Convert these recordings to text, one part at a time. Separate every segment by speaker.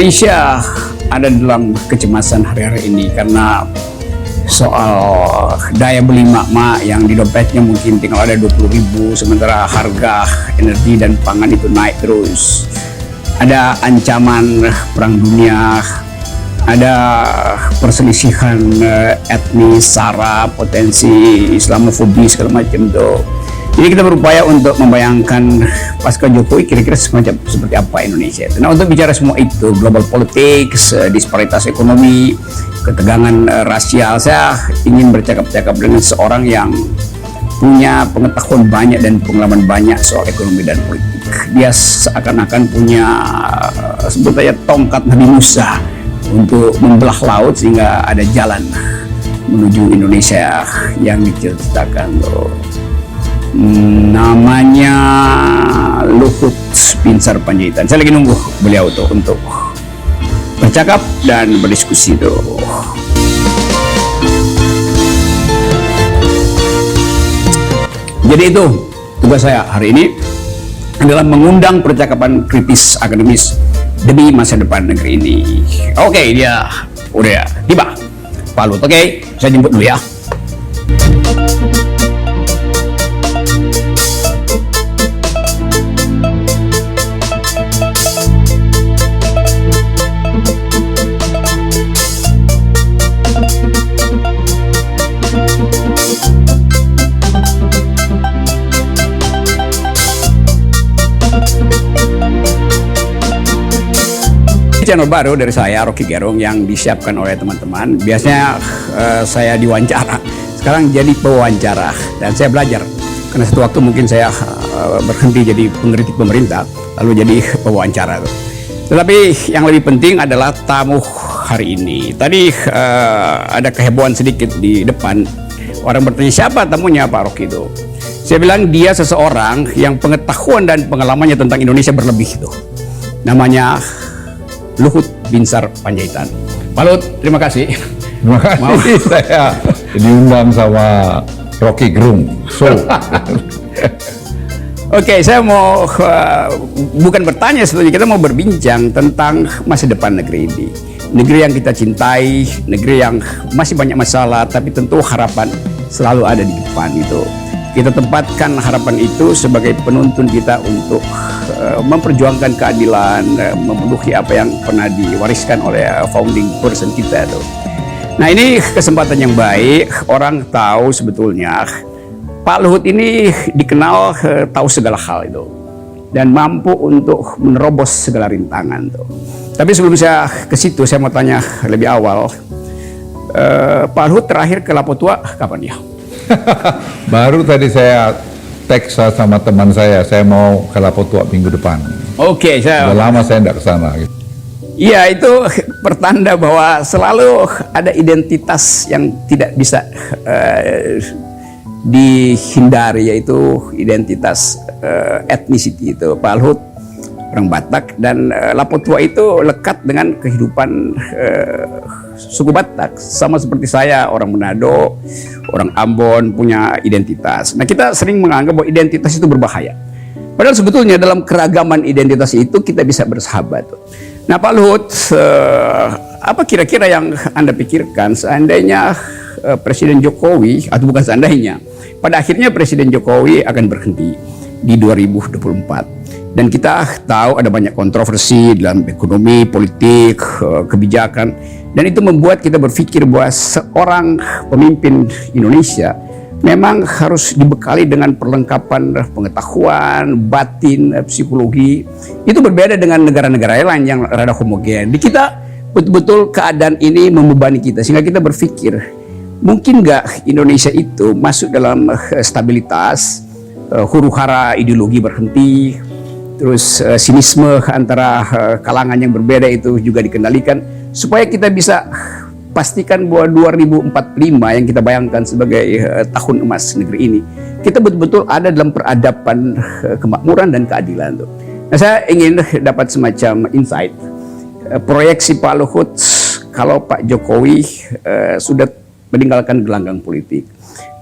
Speaker 1: Indonesia ada dalam kecemasan hari-hari ini karena soal daya beli mak-mak yang di dompetnya mungkin tinggal ada 20.000, sementara harga energi dan pangan itu naik terus. Ada ancaman perang dunia, ada perselisihan etnis, sara, potensi Islamofobi segala macam tuh. Jadi kita berupaya untuk membayangkan pasca Jokowi kira-kira semacam seperti apa Indonesia itu. Nah, untuk bicara semua itu, global politics, disparitas ekonomi, ketegangan rasial, saya ingin bercakap-cakap dengan seorang yang punya pengetahuan banyak dan pengalaman banyak soal ekonomi dan politik. Dia seakan-akan punya sebut aja tongkat Nabi Musa untuk membelah laut sehingga ada jalan menuju Indonesia yang diciptakan loh. Namanya Luhut Binsar Panjaitan. Saya lagi nunggu beliau tuh untuk bercakap dan berdiskusi tuh. Jadi itu tugas saya hari ini adalah mengundang percakapan kritis akademis demi masa depan negeri ini. Oke, dia udah tiba, Pak Luhut. Oke, saya jemput dulu ya. Channel baru dari saya, Rocky Gerung, yang disiapkan oleh teman-teman. Biasanya saya diwawancara, sekarang jadi pewawancara, dan saya belajar karena satu waktu mungkin saya berhenti jadi pengkritik pemerintah lalu jadi pewawancara. Tetapi yang lebih penting adalah tamu hari ini. Tadi ada kehebohan sedikit di depan, orang bertanya siapa tamunya Pak Rocky itu. Saya bilang dia seseorang yang pengetahuan dan pengalamannya tentang Indonesia berlebih itu. Namanya Luhut Binsar Panjaitan. Pak Luhut, terima kasih.
Speaker 2: Terima kasih saya diundang sama Rocky Gerung.
Speaker 1: Oke, saya mau bukan bertanya sebetulnya, kita mau berbincang tentang masa depan negeri ini. Negeri yang kita cintai, negeri yang masih banyak masalah, tapi tentu harapan selalu ada di depan itu. Kita tempatkan harapan itu sebagai penuntun kita untuk memperjuangkan keadilan, memenuhi apa yang pernah diwariskan oleh founding person kita itu. Nah, ini kesempatan yang baik. Orang tahu sebetulnya Pak Luhut ini dikenal tahu segala hal itu dan mampu untuk menerobos segala rintangan tuh. Tapi sebelum saya ke situ, saya mau tanya lebih awal, Pak Luhut terakhir ke Lapotua kapan ya?
Speaker 2: Baru tadi saya teks sama teman saya mau ke Lapotua minggu depan.
Speaker 1: Oke,
Speaker 2: Udah lama saya tidak ke sana.
Speaker 1: Iya, itu pertanda bahwa selalu ada identitas yang tidak bisa dihindari, yaitu identitas ethnicity itu. Pak Luhut orang Batak, dan Lapotua itu lekat dengan kehidupan suku Batak, sama seperti saya, orang Manado, orang Ambon, punya identitas. Nah, kita sering menganggap bahwa identitas itu berbahaya, padahal sebetulnya dalam keragaman identitas itu kita bisa bersahabat. Nah, Pak Luhut, apa kira-kira yang Anda pikirkan seandainya Presiden Jokowi, atau bukan seandainya, pada akhirnya Presiden Jokowi akan berhenti di 2024. Dan kita tahu ada banyak kontroversi dalam ekonomi, politik, kebijakan, dan itu membuat kita berpikir bahwa seorang pemimpin Indonesia memang harus dibekali dengan perlengkapan pengetahuan, batin, psikologi. Itu berbeda dengan negara-negara lain yang rada homogen. Di kita betul-betul keadaan ini membebani kita, sehingga kita berpikir, mungkin nggak Indonesia itu masuk dalam stabilitas, huru-hara ideologi berhenti, terus sinisme antara kalangan yang berbeda itu juga dikendalikan, supaya kita bisa pastikan bahwa 2045 yang kita bayangkan sebagai tahun emas negeri ini, kita betul-betul ada dalam peradaban kemakmuran dan keadilan tuh. Nah, saya ingin dapat semacam insight, proyeksi Pak Luhut kalau Pak Jokowi sudah meninggalkan gelanggang politik,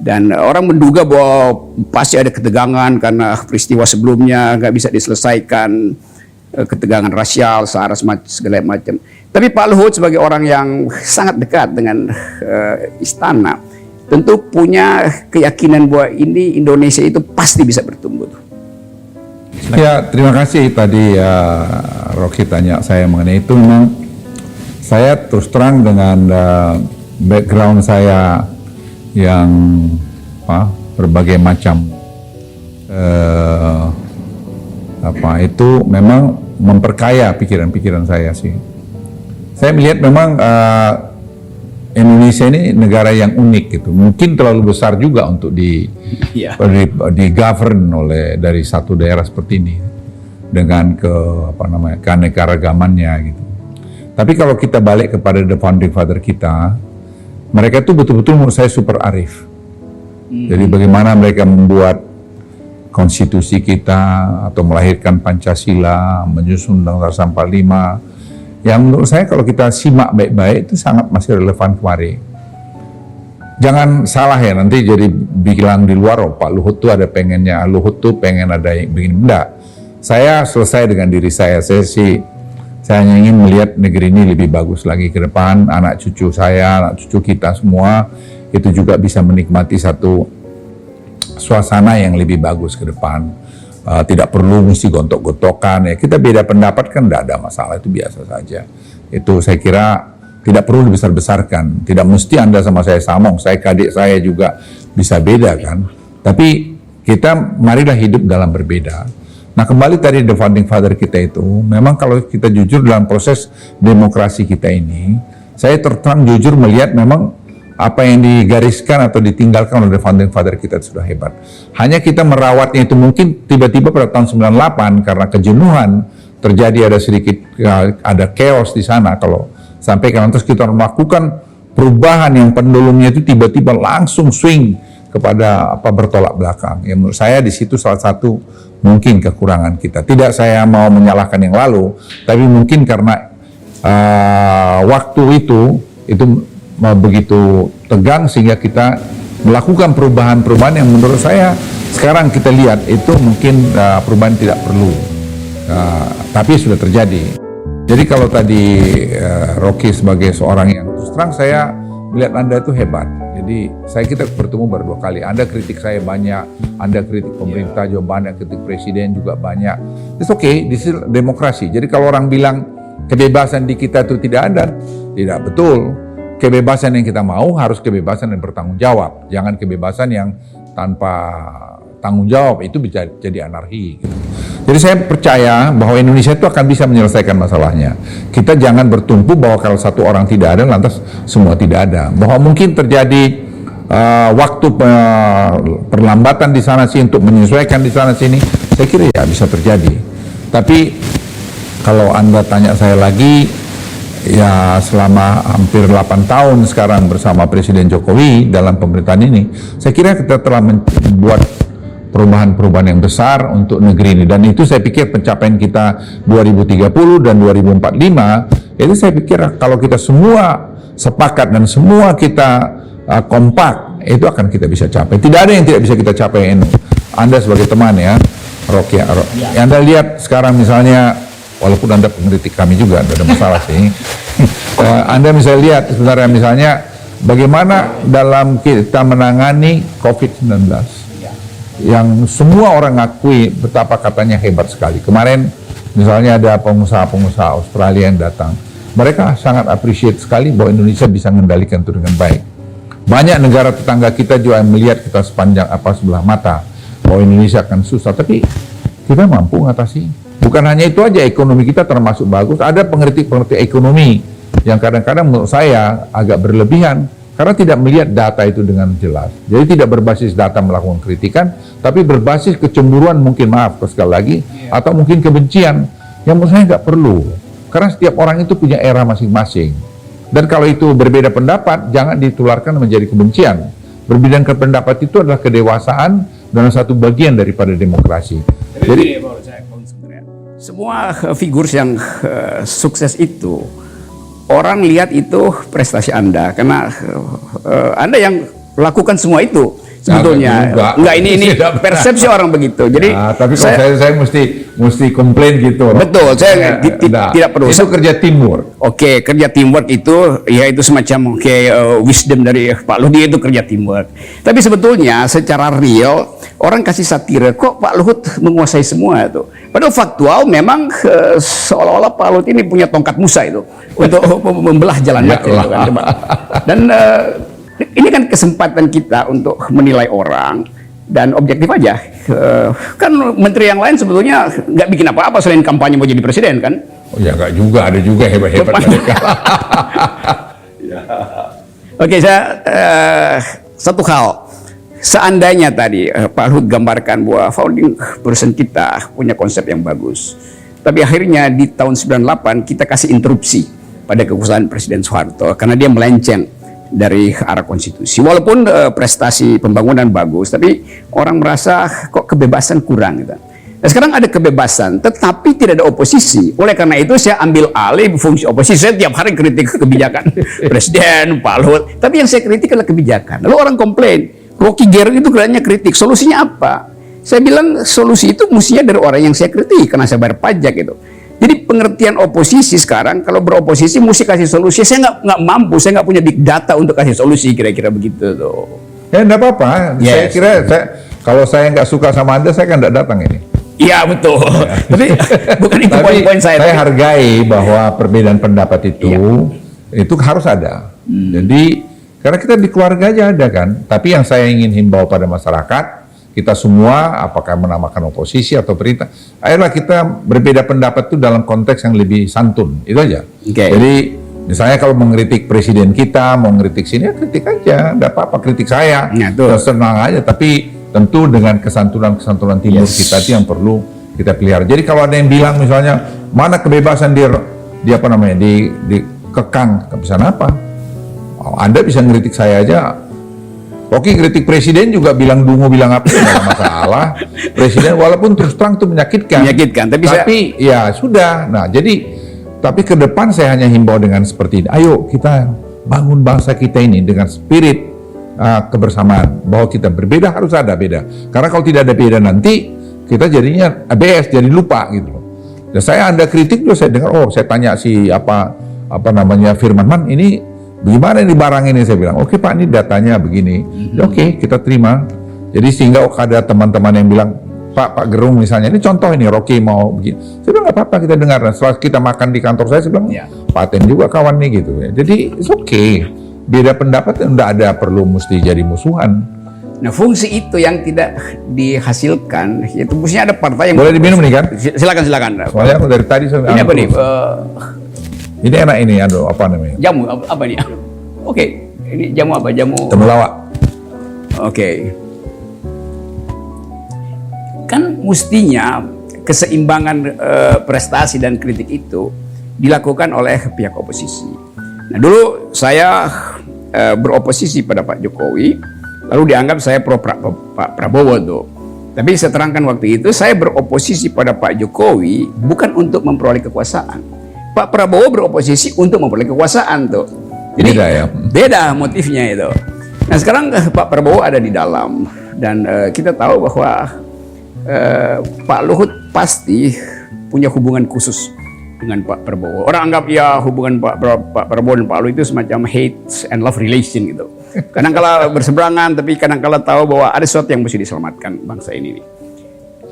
Speaker 1: dan orang menduga bahwa pasti ada ketegangan karena peristiwa sebelumnya nggak bisa diselesaikan. ketegangan rasial, SARA segala macam. Tapi Pak Luhut sebagai orang yang sangat dekat dengan istana, tentu punya keyakinan bahwa ini Indonesia itu pasti bisa bertumbuh.
Speaker 2: Ya, terima kasih tadi Rocky tanya saya mengenai itu. Memang saya terus terang dengan background saya yang berbagai macam itu memang memperkaya pikiran-pikiran saya sih. Saya melihat memang Indonesia ini negara yang unik gitu. Mungkin terlalu besar juga untuk di govern oleh dari satu daerah seperti ini dengan keanekaragamannya gitu. Tapi kalau kita balik kepada the founding father kita, mereka itu betul-betul menurut saya super arif. Jadi bagaimana mereka membuat konstitusi kita atau melahirkan Pancasila, menyusun Undang-Undang 45, yang menurut saya kalau kita simak baik-baik itu sangat masih relevan kemarin. Jangan salah ya, nanti jadi bilang di luar, oh Pak Luhut tuh ada pengennya, Luhut tuh pengen ada yang begini. Enggak, saya selesai dengan diri saya hanya ingin melihat negeri ini lebih bagus lagi ke depan, anak cucu saya, anak cucu kita semua, itu juga bisa menikmati satu suasana yang lebih bagus ke depan. Tidak perlu mesti gontok-gontokan ya, kita beda pendapat kan tidak ada masalah, itu biasa saja. Itu saya kira tidak perlu dibesar-besarkan, tidak mesti Anda sama saya sama, saya adik saya juga bisa beda kan, tapi kita marilah hidup dalam berbeda. Nah kembali tadi the founding father kita itu, memang kalau kita jujur dalam proses demokrasi kita ini, saya terang jujur melihat memang apa yang digariskan atau ditinggalkan oleh founding father kita sudah hebat. Hanya kita merawatnya itu mungkin tiba-tiba pada tahun 98 karena kejenuhan terjadi ada chaos di sana kalau sampai kan terus kita melakukan perubahan yang pendulumnya itu tiba-tiba langsung swing kepada bertolak belakang. Ya menurut saya di situ salah satu mungkin kekurangan kita. Tidak saya mau menyalahkan yang lalu, tapi mungkin karena waktu itu begitu tegang sehingga kita melakukan perubahan-perubahan yang menurut saya sekarang kita lihat itu mungkin perubahan tidak perlu, tapi sudah terjadi. Jadi kalau tadi Rocky sebagai seorang yang terus terang saya melihat Anda itu hebat. Jadi kita bertemu baru 2 kali. Anda kritik saya banyak, Anda kritik pemerintah juga banyak, kritik presiden juga banyak. It's okay, this is demokrasi. Jadi kalau orang bilang kebebasan di kita itu tidak ada, tidak betul. Kebebasan yang kita mau harus kebebasan yang bertanggung jawab. Jangan kebebasan yang tanpa tanggung jawab, itu bisa jadi anarki. Gitu. Jadi saya percaya bahwa Indonesia itu akan bisa menyelesaikan masalahnya. Kita jangan bertumpu bahwa kalau satu orang tidak ada, lantas semua tidak ada. Bahwa mungkin terjadi waktu perlambatan di sana sini untuk menyesuaikan di sana sini, saya kira ya bisa terjadi. Tapi kalau Anda tanya saya lagi, ya selama hampir 8 tahun sekarang bersama Presiden Jokowi dalam pemerintahan ini, saya kira kita telah membuat perubahan-perubahan yang besar untuk negeri ini. Dan itu saya pikir pencapaian kita 2030 dan 2045, itu saya pikir kalau kita semua sepakat dan semua kita kompak, itu akan kita bisa capai. Tidak ada yang tidak bisa kita capai. Anda sebagai teman ya, Rocky, Anda lihat sekarang misalnya, walaupun Anda pengkritik kami juga, tidak ada masalah sih. Anda misalnya lihat sebenarnya misalnya bagaimana dalam kita menangani COVID-19 yang semua orang ngakui betapa katanya hebat sekali. Kemarin misalnya ada pengusaha-pengusaha Australia yang datang. Mereka sangat appreciate sekali bahwa Indonesia bisa mengendalikan itu dengan baik. Banyak negara tetangga kita juga yang melihat kita sebelah mata bahwa Indonesia akan susah, tapi kita mampu mengatasi. Bukan hanya itu aja, ekonomi kita termasuk bagus. Ada pengerti-pengerti ekonomi yang kadang-kadang menurut saya agak berlebihan karena tidak melihat data itu dengan jelas. Jadi tidak berbasis data melakukan kritikan, tapi berbasis kecemburuan mungkin, maaf sekali lagi, atau mungkin kebencian yang menurut saya nggak perlu. Karena setiap orang itu punya era masing-masing. Dan kalau itu berbeda pendapat, jangan ditularkan menjadi kebencian. Berbeda pendapat itu adalah kedewasaan dan satu bagian daripada demokrasi. Jadi
Speaker 1: semua figur yang sukses itu, orang lihat itu prestasi Anda, karena Anda yang lakukan semua itu. sebetulnya. Enggak, ini persepsi orang begitu. Jadi
Speaker 2: tapi kalau saya mesti komplain gitu.
Speaker 1: Betul, saya tidak perlu.
Speaker 2: Itu kerja teamwork.
Speaker 1: Oke, kerja teamwork itu ya itu semacam wisdom dari Pak Luhut, itu kerja teamwork. Tapi sebetulnya secara real orang kasih satire, kok Pak Luhut menguasai semua itu. Padahal faktual memang seolah-olah Pak Luhut ini punya tongkat Musa itu untuk membelah jalan mati itu kan, coba. Dan ini kan kesempatan kita untuk menilai orang dan objektif aja. Kan menteri yang lain sebetulnya nggak bikin apa-apa selain kampanye mau jadi presiden kan?
Speaker 2: Oh ya nggak juga, ada juga hebat-hebat mereka.
Speaker 1: Oke, satu hal. Seandainya tadi Pak Luhut gambarkan bahwa founding person kita punya konsep yang bagus, tapi akhirnya di tahun 98 kita kasih interupsi pada kekuasaan Presiden Soeharto karena dia melenceng dari arah konstitusi. Walaupun prestasi pembangunan bagus, tapi orang merasa kok kebebasan kurang gitu. Nah, sekarang ada kebebasan, tetapi tidak ada oposisi. Oleh karena itu saya ambil alih fungsi oposisi. Saya tiap hari kritik kebijakan Presiden, Pak Luhut. Tapi yang saya kritik adalah kebijakan. Lalu orang komplain, Rocky Gerung itu kelihatannya kritik. Solusinya apa? Saya bilang solusi itu mestinya dari orang yang saya kritik karena saya bayar pajak itu. Jadi pengertian oposisi sekarang, kalau beroposisi mesti kasih solusi. Saya nggak mampu, saya nggak punya big data untuk kasih solusi, kira-kira begitu tuh.
Speaker 2: Ya enggak apa-apa. Saya kira kalau saya nggak suka sama Anda, saya kan nggak datang ini.
Speaker 1: Iya betul. Tapi bukan itu poin-poin saya.
Speaker 2: Saya hargai bahwa perbedaan pendapat itu harus ada. Jadi karena kita di keluarga aja ada kan. Tapi yang saya ingin himbau pada masyarakat, kita semua apakah menamakan oposisi atau perintah, ayolah kita berbeda pendapat itu dalam konteks yang lebih santun, itu aja. Jadi misalnya kalau mengkritik presiden kita, mau ngeritik sini ya kritik aja, enggak apa-apa kritik saya, senang aja. Tapi tentu dengan kesantunan timur kita itu yang perlu kita pelihara. Jadi kalau ada yang bilang misalnya mana kebebasan di apa namanya dikekang, kebebasan apa? Anda bisa ngeritik saya aja. Oke, kritik presiden juga bilang dungu, bilang apa, tidak ada masalah. Presiden walaupun terus terang itu menyakitkan. Tapi ya sudah. Nah, jadi tapi ke depan saya hanya himbau dengan seperti ini. Ayo kita bangun bangsa kita ini dengan spirit kebersamaan, bahwa kita berbeda harus ada beda. Karena kalau tidak ada beda nanti kita jadinya ABS, jadi lupa gitu loh. Dan saya Anda kritik juga saya dengar, saya tanya si apa namanya Firman Man ini bagaimana ini barang ini, saya bilang oke Pak ini datanya begini. Oke, kita terima. Jadi sehingga ada teman-teman yang bilang Pak Gerung misalnya, ini contoh ini Rocky mau begini. Saya bilang nggak apa-apa kita dengar. Setelah kita makan di kantor saya bilang paten juga kawan nih gitu ya. Jadi it's okay. Beda pendapat tidak ada perlu mesti jadi musuhan.
Speaker 1: Nah fungsi itu yang tidak dihasilkan, itu mestinya ada partai yang
Speaker 2: boleh diminum nih kan?
Speaker 1: Silakan.
Speaker 2: Soalnya aku dari tadi
Speaker 1: ini apa nih?
Speaker 2: Ini enak ini, apa namanya?
Speaker 1: Jamu apa nih? Oke, ini jamu apa? Jamu
Speaker 2: temulawak.
Speaker 1: Oke. Kan mestinya keseimbangan prestasi dan kritik itu dilakukan oleh pihak oposisi. Nah dulu saya beroposisi pada Pak Jokowi, lalu dianggap saya pro Pak Prabowo tuh. Tapi saya terangkan waktu itu saya beroposisi pada Pak Jokowi bukan untuk memperoleh kekuasaan. Pak Prabowo beroposisi untuk memperoleh kekuasaan tuh. Jadi beda motifnya itu. Nah sekarang Pak Prabowo ada di dalam dan kita tahu bahwa Pak Luhut pasti punya hubungan khusus dengan Pak Prabowo. Orang anggap ya hubungan Pak Prabowo dan Pak Luhut itu semacam hate and love relation gitu. Kadang-kala berseberangan, tapi kadang-kala tahu bahwa ada sesuatu yang mesti diselamatkan bangsa ini.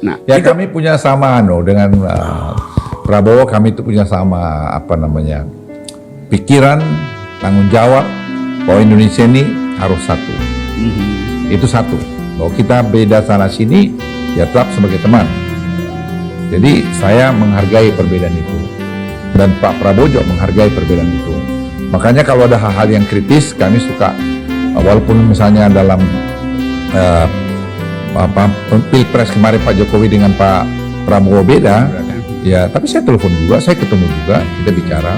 Speaker 1: Nah,
Speaker 2: ya kami punya sama dengan Prabowo, kami itu punya sama pikiran, tanggung jawab bahwa Indonesia ini harus satu. Itu satu. Bahwa kita beda sana sini, ya tetap sebagai teman. Jadi saya menghargai perbedaan itu. Dan Pak Prabowo juga menghargai perbedaan itu. Makanya kalau ada hal-hal yang kritis, kami suka, walaupun misalnya dalam Pilpres kemarin Pak Jokowi dengan Pak Prabowo beda, ya tapi saya telepon juga, saya ketemu juga, kita bicara,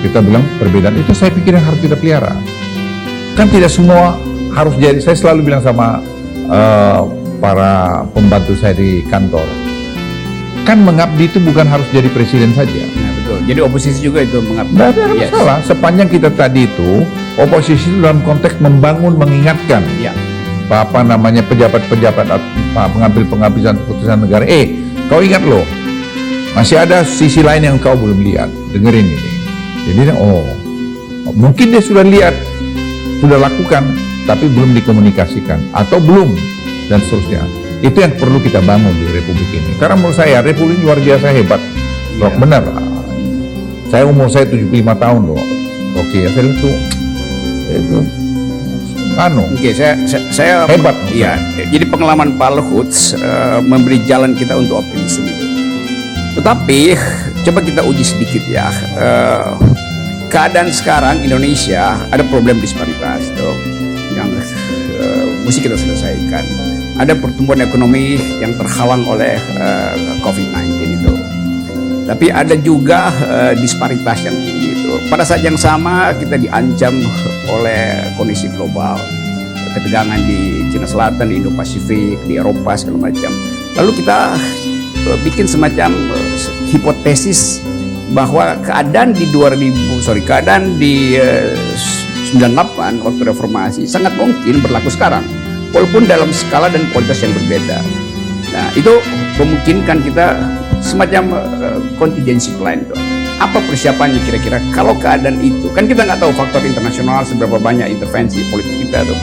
Speaker 2: kita bilang perbedaan itu saya pikir yang harus kita pelihara. Kan tidak semua harus jadi, saya selalu bilang sama para pembantu saya di kantor, kan mengabdi itu bukan harus jadi presiden saja.
Speaker 1: Nah, betul. Jadi oposisi juga itu mengabdi.
Speaker 2: Tidak ada masalah. Sepanjang kita tadi itu oposisi itu dalam konteks membangun, mengingatkan. apa namanya pejabat-pejabat pengambil keputusan negara, kau ingat loh, masih ada sisi lain yang kau belum lihat, dengerin ini. Jadi mungkin dia sudah lihat, sudah lakukan, tapi belum dikomunikasikan atau belum, dan seterusnya. Itu yang perlu kita bangun di Republik ini. Karena menurut saya Republik luar biasa hebat. Loh, benar. Umur saya 75 tahun loh. Oke, saya itu
Speaker 1: Oke, saya
Speaker 2: hebat.
Speaker 1: Iya, jadi pengalaman Pak Luhut memberi jalan kita untuk optimisme itu. Tetapi coba kita uji sedikit ya. Keadaan sekarang Indonesia ada problem disparitas tuh yang mesti kita selesaikan. Ada pertumbuhan ekonomi yang terhalang oleh COVID-19 itu. Tapi ada juga disparitas yang tinggi itu. Pada saat yang sama kita diancam oleh kondisi global, ketegangan di Cina Selatan, di Indo-Pasifik, di Eropa segala macam. Lalu kita bikin semacam hipotesis bahwa keadaan di 98 waktu reformasi sangat mungkin berlaku sekarang, walaupun dalam skala dan kualitas yang berbeda. Nah, itu memungkinkan kita semacam contingency plan itu. Apa persiapannya kira-kira kalau keadaan itu? Kan kita nggak tahu faktor internasional seberapa banyak intervensi politik kita tuh.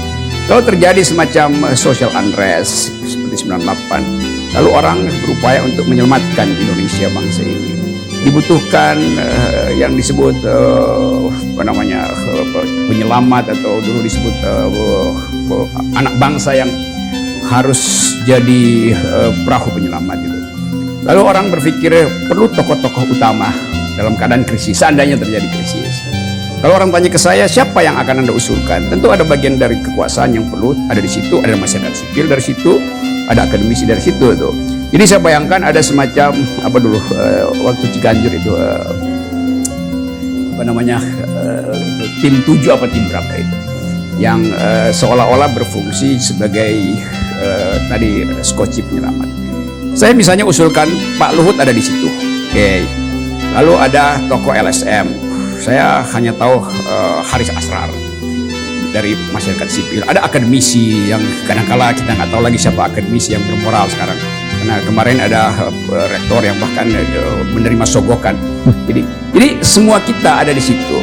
Speaker 1: Kalau terjadi semacam social unrest seperti 98, lalu orang berupaya untuk menyelamatkan Indonesia bangsa ini. Dibutuhkan yang disebut penyelamat atau dulu disebut anak bangsa yang harus jadi perahu penyelamat itu. Lalu orang berpikir perlu tokoh-tokoh utama dalam keadaan krisis, seandainya terjadi krisis. Kalau orang tanya ke saya, siapa yang akan Anda usulkan? Tentu ada bagian dari kekuasaan yang perlu ada di situ, ada masyarakat sipil dari situ, ada akademisi dari situ tuh. Jadi saya bayangkan ada semacam waktu Ciganjur itu tim 7 apa tim berapa itu yang seolah-olah berfungsi sebagai tadi skoci penyelamat. Saya misalnya usulkan Pak Luhut ada di situ. Oke. Lalu ada tokoh LSM. Saya hanya tahu Haris Asrar dari masyarakat sipil. Ada akademisi yang kadang-kala kita nggak tahu lagi siapa akademisi yang bermoral sekarang. Karena kemarin ada rektor yang bahkan menerima sogokan. Jadi semua kita ada di situ.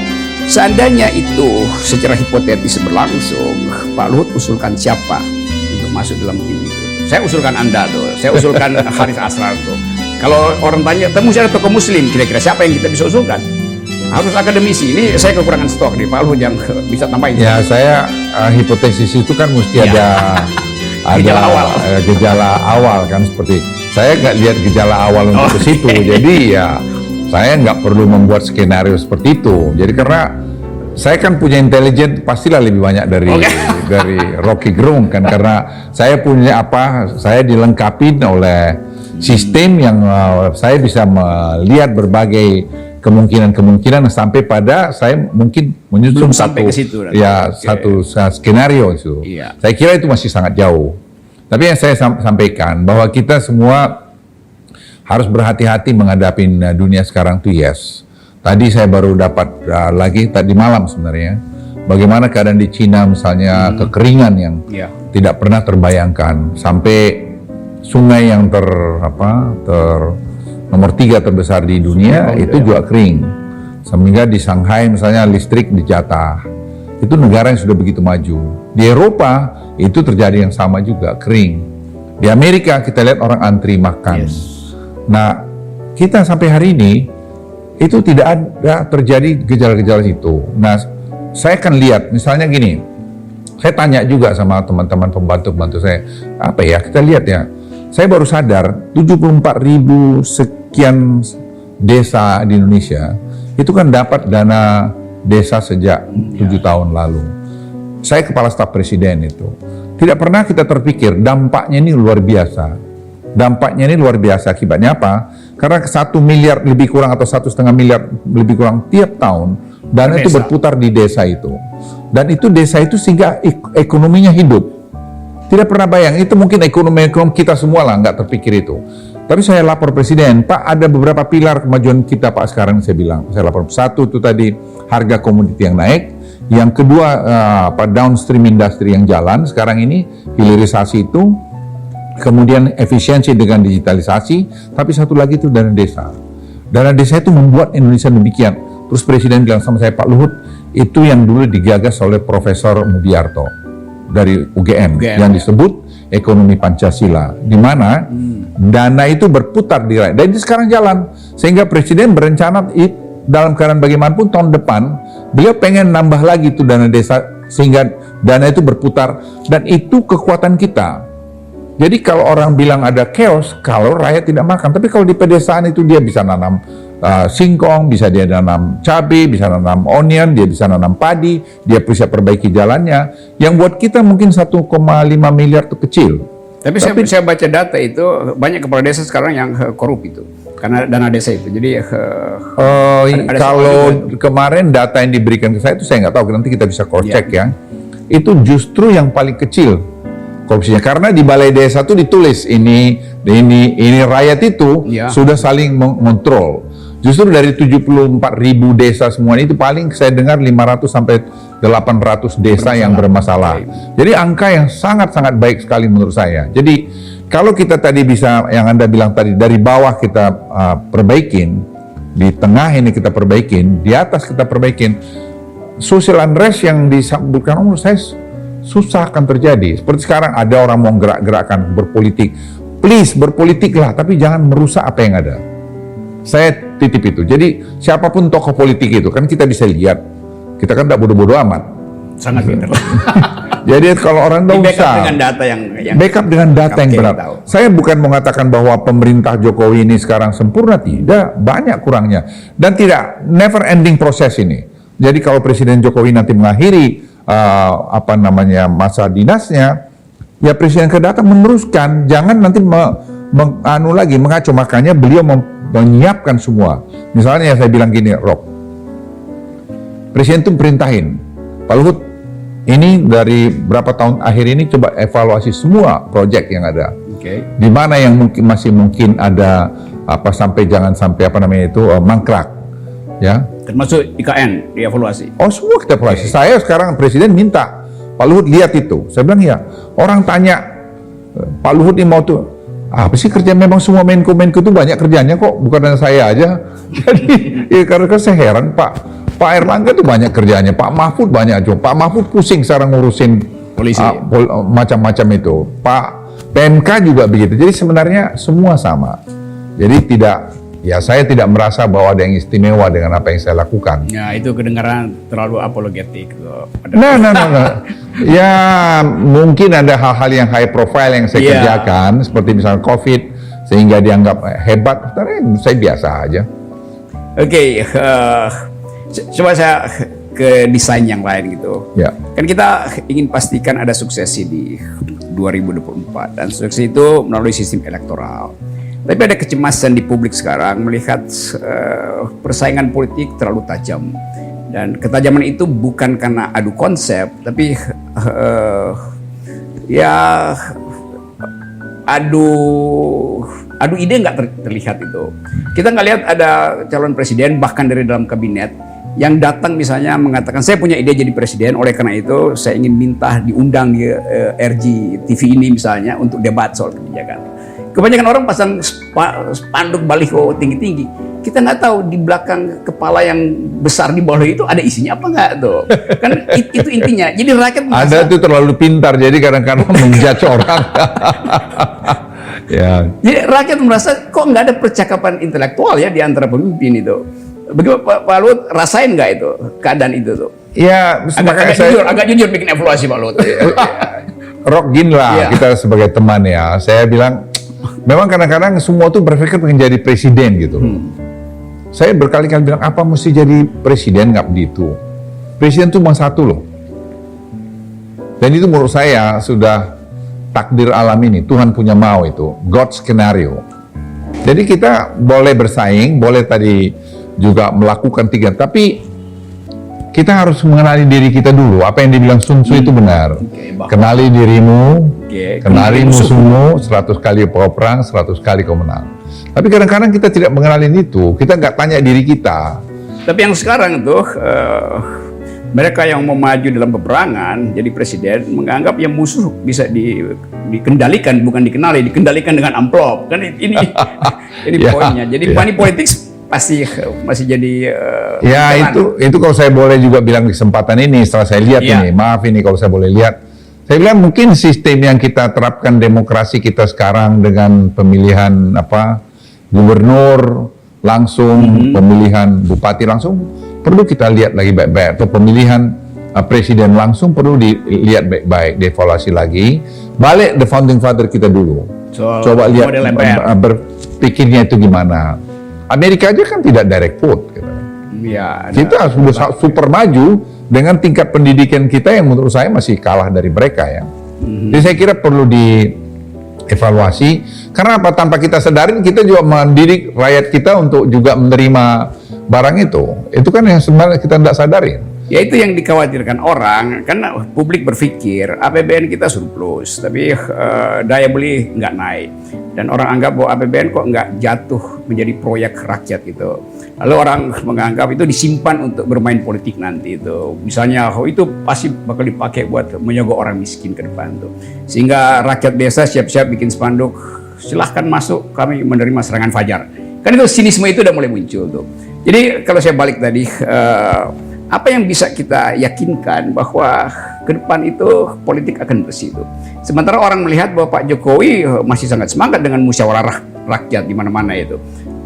Speaker 1: Seandainya itu secara hipotetis berlangsung, Pak Luhut usulkan siapa untuk masuk dalam tim itu? Saya usulkan Anda tuh. Saya usulkan Haris Asrar tuh. Kalau orang tanya, mesti ada tokoh Muslim, kira-kira siapa yang kita bisa usulkan? Harus akademisi. Ini saya kekurangan stok nih, Pak Luhut yang bisa tambahin.
Speaker 2: Ya, saya hipotesis itu kan mesti ada gejala awal kan, seperti saya nggak lihat gejala awal untuk ke situ. Jadi ya saya nggak perlu membuat skenario seperti itu. Jadi karena saya kan punya intelijen pastilah lebih banyak dari Rocky Gerung kan, karena saya punya saya dilengkapi oleh sistem yang saya bisa melihat berbagai kemungkinan sampai pada saya mungkin menyusun satu skenario itu.
Speaker 1: Iya.
Speaker 2: Saya kira itu masih sangat jauh. Tapi yang saya sampaikan bahwa kita semua harus berhati-hati menghadapi dunia sekarang tuh Tadi saya baru dapat lagi tadi malam sebenarnya bagaimana keadaan di Cina misalnya kekeringan yang tidak pernah terbayangkan, sampai sungai yang nomor 3 terbesar di dunia itu juga kering. Sehingga di Shanghai misalnya listrik dijatah. Itu negara yang sudah begitu maju. Di Eropa itu terjadi yang sama juga, kering. Di Amerika kita lihat orang antri makan. Nah, kita sampai hari ini itu tidak ada terjadi gejala-gejala itu. Nah, saya akan lihat misalnya gini. Saya tanya juga sama teman-teman pembantu-pembantu saya, kita lihat ya. Saya baru sadar 74.000 sekian desa di Indonesia itu kan dapat dana desa sejak 7 tahun lalu. Saya kepala staf presiden itu. Tidak pernah kita terpikir dampaknya ini luar biasa. Dampaknya ini luar biasa, akibatnya apa? Karena 1 miliar lebih kurang atau 1,5 miliar lebih kurang tiap tahun dana itu berputar di desa itu. Dan itu desa itu sehingga ekonominya hidup. Tidak pernah bayang, itu mungkin ekonomi kita semua lah, nggak terpikir itu. Tapi saya lapor Presiden, Pak ada beberapa pilar kemajuan kita Pak sekarang, saya lapor. 1 itu tadi harga komoditi yang naik, Yang kedua, downstream industri yang jalan sekarang ini, hilirisasi itu, kemudian efisiensi dengan digitalisasi, tapi satu lagi itu dana desa. Dana desa itu membuat Indonesia demikian. Terus Presiden bilang sama saya, Pak Luhut, itu yang dulu digagas oleh Profesor Mubiarto dari UGM. Yang disebut ekonomi Pancasila, di mana dana itu berputar di rakyat. Dan itu sekarang jalan, sehingga Presiden berencana dalam keadaan bagaimanapun tahun depan, beliau pengen nambah lagi itu dana desa, sehingga dana itu berputar, dan itu kekuatan kita. Jadi kalau orang bilang ada chaos, kalau rakyat tidak makan, tapi kalau di pedesaan itu dia bisa nanam singkong, bisa dia nanam cabai, bisa nanam onion, dia bisa nanam padi, dia bisa perbaiki jalannya. Yang buat kita mungkin 1,5 miliar itu kecil.
Speaker 1: Tapi saya baca data itu banyak kepala desa sekarang yang korup itu karena dana desa itu. Jadi ada
Speaker 2: kalau kemarin data yang diberikan ke saya itu saya nggak tahu, nanti kita bisa cross check ya. Itu justru yang paling kecil korupsinya, karena di balai desa itu ditulis ini rakyat itu sudah saling mengontrol. Justru dari 74.000 desa semua itu paling saya dengar 500 sampai 800 desa yang bermasalah. Jadi angka yang sangat-sangat baik sekali menurut saya. Jadi kalau kita tadi bisa, yang Anda bilang tadi, dari bawah kita perbaikin, di tengah ini kita perbaikin, di atas kita perbaikin, social unrest yang disebutkan menurut saya susah akan terjadi. Seperti sekarang ada orang mau gerak-gerakan berpolitik. Please berpolitiklah, tapi jangan merusak apa yang ada. Saya titip itu. Jadi siapapun tokoh politik itu kan kita bisa lihat. Kita kan tidak bodoh-bodoh amat.
Speaker 1: Sangat pintar.
Speaker 2: Jadi kalau orang tahu
Speaker 1: backup dengan data yang
Speaker 2: backup dengan data yang benar. Saya bukan mengatakan bahwa pemerintah Jokowi ini sekarang sempurna, tidak, banyak kurangnya, dan tidak never ending proses ini. Jadi kalau Presiden Jokowi nanti mengakhiri masa dinasnya, ya Presiden kedatang meneruskan, jangan nanti mengacu, makanya beliau menyiapkan semua. Misalnya saya bilang gini, Rob, Presiden itu perintahin, Pak Luhut, ini dari berapa tahun akhir ini coba evaluasi semua proyek yang ada. Di mana yang masih mungkin ada jangan sampai mangkrak, ya.
Speaker 1: Termasuk IKN dievaluasi.
Speaker 2: Oh, semua kita evaluasi. Saya sekarang Presiden minta Pak Luhut lihat itu. Saya bilang ya. Orang tanya Pak Luhut ini mau tuh apa sih kerjaan, memang semua Menko itu banyak kerjanya kok, bukan hanya saya aja. Jadi ya, karena saya heran Pak Erlangga itu banyak kerjanya, Pak Mahfud banyak juga. Pak Mahfud pusing sekarang ngurusin polisi macam-macam itu. Pak PMK juga begitu. Jadi sebenarnya semua sama. Jadi saya tidak merasa bahwa ada yang istimewa dengan apa yang saya lakukan.
Speaker 1: Ya, itu kedengaran terlalu apologetik.
Speaker 2: Nah. Ya, mungkin ada hal-hal yang high profile yang saya kerjakan, seperti misalnya COVID, sehingga dianggap hebat. Saya biasa aja.
Speaker 1: Oke, coba saya ke desain yang lain gitu.
Speaker 2: Ya.
Speaker 1: Kan kita ingin pastikan ada suksesi di 2024, dan suksesi itu melalui sistem elektoral. Tapi ada kecemasan di publik sekarang melihat persaingan politik terlalu tajam, dan ketajaman itu bukan karena adu konsep, tapi adu ide nggak terlihat itu. Kita nggak lihat ada calon presiden bahkan dari dalam kabinet yang datang misalnya mengatakan saya punya ide jadi presiden, oleh karena itu saya ingin minta diundang di RJ TV ini misalnya untuk debat soal kebijakan. Kebanyakan orang pasang spanduk baliho tinggi-tinggi. Kita nggak tahu di belakang kepala yang besar di bawah itu ada isinya apa nggak tuh. Kan itu intinya. Jadi rakyat merasa,
Speaker 2: Anda itu terlalu pintar, jadi kadang-kadang menjudge orang. Ya.
Speaker 1: Jadi rakyat merasa kok nggak ada percakapan intelektual ya di antara pemimpin itu. Bagaimana Pak Luhut rasain nggak itu keadaan itu tuh?
Speaker 2: Ya,
Speaker 1: agak jujur bikin evaluasi Pak Luhut.
Speaker 2: Rock gini lah kita sebagai teman ya. Saya bilang memang kadang-kadang semua tuh berpikir pengen jadi presiden gitu. Saya berkali-kali bilang apa mesti jadi presiden, nggak begitu. Presiden tuh cuma satu loh. Dan itu menurut saya sudah takdir alam ini, Tuhan punya mau itu, God's skenario. Jadi kita boleh bersaing, boleh tadi juga melakukan tiga, tapi kita harus mengenali diri kita dulu. Apa yang dibilang Sun Tzu itu benar. Kenali dirimu, kenali musuhmu, 100 kali kau perang, 100 kali kau menang. Tapi kadang-kadang kita tidak mengenali itu, kita nggak tanya diri kita.
Speaker 1: Tapi yang sekarang tuh mereka yang mau maju dalam peperangan jadi presiden menganggap yang musuh bisa dikendalikan, bukan dikenali, dikendalikan dengan amplop. Kan ini
Speaker 2: Ya,
Speaker 1: poinnya. Jadi
Speaker 2: ya.
Speaker 1: money politics pasti masih jadi
Speaker 2: Ya
Speaker 1: pelan.
Speaker 2: itu kalau saya boleh juga bilang di kesempatan ini setelah saya lihat
Speaker 1: Ya.
Speaker 2: ini, maaf ini kalau saya boleh lihat, saya bilang mungkin sistem yang kita terapkan demokrasi kita sekarang dengan pemilihan gubernur langsung, pemilihan bupati langsung perlu kita lihat lagi baik-baik, atau pemilihan presiden langsung perlu dilihat baik-baik, dievaluasi lagi, balik the founding father kita dulu,
Speaker 1: Soal
Speaker 2: coba lihat
Speaker 1: model MPR.
Speaker 2: berpikirnya itu gimana. Amerika aja kan tidak direct vote gitu.
Speaker 1: Ya, ada-
Speaker 2: Kita sudah super maju dengan tingkat pendidikan kita yang menurut saya masih kalah dari mereka ya. Jadi saya kira perlu dievaluasi. Karena apa? Tanpa kita sadarin kita juga mendidik rakyat kita untuk juga menerima barang itu. Itu kan yang sebenarnya kita tidak sadarin.
Speaker 1: Ya itu yang dikhawatirkan orang, karena publik berpikir APBN kita surplus, tapi daya beli nggak naik. Dan orang anggap bahwa APBN kok nggak jatuh menjadi proyek rakyat gitu. Lalu orang menganggap itu disimpan untuk bermain politik nanti itu. Misalnya, itu pasti bakal dipakai buat menyogok orang miskin ke depan tuh. Sehingga rakyat desa siap-siap bikin spanduk, silahkan masuk, kami menerima serangan fajar. Kan itu sinisme itu udah mulai muncul tuh. Jadi kalau saya balik tadi, apa yang bisa kita yakinkan bahwa ke depan itu politik akan bersih itu. Sementara orang melihat bahwa Pak Jokowi masih sangat semangat dengan musyawarah rakyat di mana-mana itu.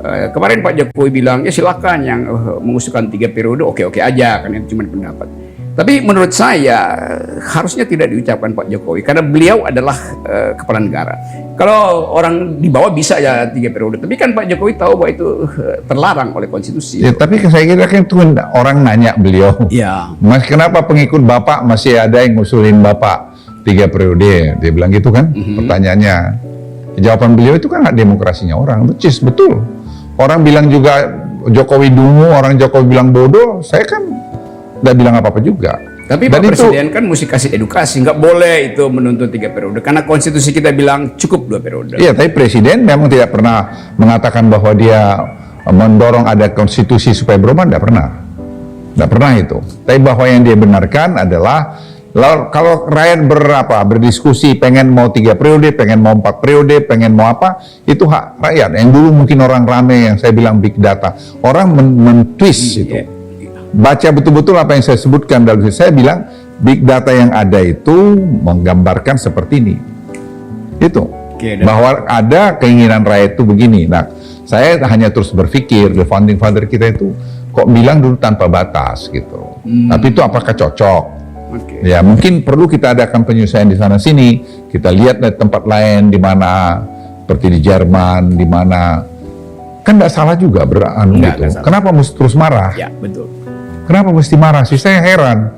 Speaker 1: Kemarin Pak Jokowi bilang, ya silakan yang mengusulkan 3 periode oke-oke aja, kan itu cuma pendapat. Tapi menurut saya harusnya tidak diucapkan Pak Jokowi karena beliau adalah kepala negara. Kalau orang di bawah bisa ya 3 periode, tapi kan Pak Jokowi tahu bahwa itu terlarang oleh konstitusi.
Speaker 2: Ya, tapi saya kira kan itu orang nanya beliau,
Speaker 1: Ya.
Speaker 2: Mas kenapa pengikut Bapak masih ada yang ngusulin Bapak 3 periode? Dia bilang gitu kan, pertanyaannya. Jawaban beliau itu kan hak demokrasinya orang, betul. Orang bilang juga Jokowi dungu, orang Jokowi bilang bodoh, saya kan nggak bilang apa-apa juga.
Speaker 1: Tapi
Speaker 2: Dan
Speaker 1: Pak Presiden kan mesti kasih edukasi, nggak boleh itu menuntut 3 periode, karena konstitusi kita bilang cukup 2 periode.
Speaker 2: Iya, tapi Presiden memang tidak pernah mengatakan bahwa dia mendorong ada konstitusi supaya berubah, tidak pernah itu. Tapi bahwa yang dia benarkan adalah kalau rakyat berdiskusi pengen mau 3 periode, pengen mau 4 periode, pengen mau apa, itu hak rakyat. Yang dulu mungkin orang rame yang saya bilang big data, orang men-twist itu. Baca betul-betul apa yang saya sebutkan dalam saya bilang big data yang ada itu menggambarkan seperti ini. Itu. Bahwa ada keinginan rakyat itu begini. Nah, saya hanya terus berpikir the founding father kita itu kok bilang dulu tanpa batas gitu. Tapi itu apakah cocok? Ya mungkin perlu kita adakan penyesuaian di sana sini. Kita lihat di tempat lain di mana seperti di Jerman, di mana kan tidak salah juga gitu. Kenapa mesti terus marah?
Speaker 1: Ya betul.
Speaker 2: Kenapa mesti marah sih? Saya heran.